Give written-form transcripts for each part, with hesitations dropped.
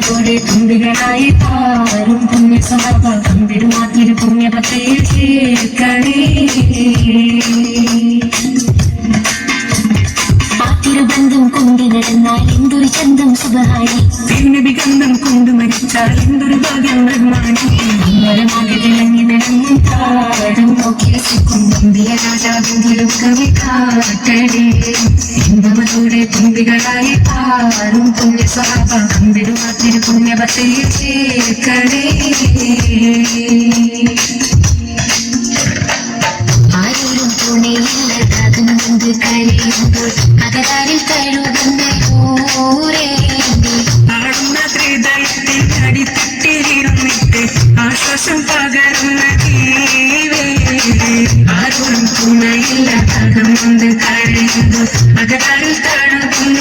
നമ്മളോട് തുമ്പികളായി പാരും പുണ്യ സ്വഭാവ കമ്പിടുമാത്തിരു പുണ്യപത്തയിൽ ചേർക്കണേ. തിരുബന്ധം കൊണ്ട് നടന്നാൽ എന്തൊരു ചന്തം സുഖമായി, തിരുനബിഗന്ധം കൊണ്ട് മരിച്ചാൽ എന്തൊരു ഭാഗ്യം നിർമ്മാണി. മരമാകെ തിളങ്ങി നടന്നും താഴം നോക്കി രസിക്കും നമ്പിയ രാജാവിൻ തിരുക്കവി കാട്ടടേ. ഇമ്പമതോടെ തുമ്പികളായി പാരും പുണ്യ സ്വഭാവ കമ്പിടുമാ തിരു പുണ്യപത്തയിൽ ചേർക്കണേ. ആരും തുണയില്ലാതാകും മുമ്പ് കഴിയുമ്പോൾ അകതാരിൽ കഴുകുന്ന ആടുന്ന ഹൃദയത്തിൽ അടിത്തട്ടിലിരുന്നിട്ട് ആശ്വാസം പകരുന്ന ജീവേ. ആരും തുണയില്ലാതാകും മുമ്പ് കഴിയുമ്പോൾ അകതാരിൽ കഴുകുന്ന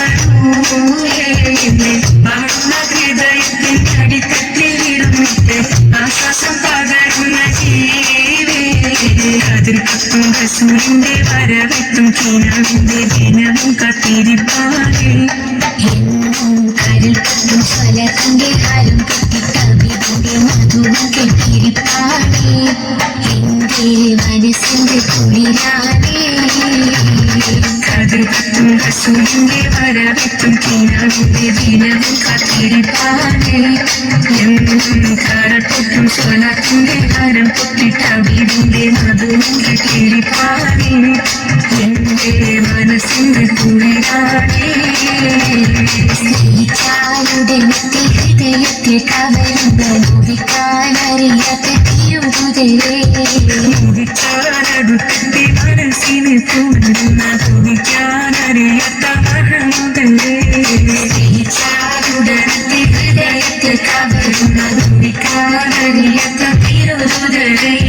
ആടുന്ന ഹൃദയത്തിൽ അടിത്തട്ടിലിരുന്നിട്ട് ആശ്വാസം പകരുന്ന ജീവേ. അതിർക്കത്തും റസൂലിന്റെ വരവെത്തും കീനാവിന്റെ ദിനവും കത്തിരിപ്പാറേ. എന്നും കരൽക്കത്തും സ്വലത്തിന്റെ ഹാരം കെട്ടിക്കവിന്റെ മധുവും കെട്ടിരിപ്പാറേ. എന്റെ മനസ്സിന്റെ കുളിരാണേ. അതിർക്കത്തും റസൂലിന്റെ വരവെത്തും കീനാവിന്റെ ദിനവും കത്തിരിപ്പാറേ. എന്നും കരൽക്കത്തും സ്വലത്തിന്റെ ഹാരം കെട്ടിക്കവിന്റെ മധുവും കെട്ടിരിപ്പാറേ. എന്റെ മനസ്സിന്റെ കുളിരാണേ. സ്നേഹിച്ചാലുടെ ഹൃദയത്തെ കവരുന്ന മുറിക്കാനറിയാത്ത തിരുകുതിരേ. മുറിച്ചാലടുത്തെ മനസ്സിനെ പുണരുന്ന തുടിക്കാനറിയാത്ത മഹമുതലേ. സ്നേഹിച്ചാലുടനത്തെ ഹൃദയത്തെ കവരുന്ന തുടിക്കാനറിയാത്ത തിരുകുതിരേ.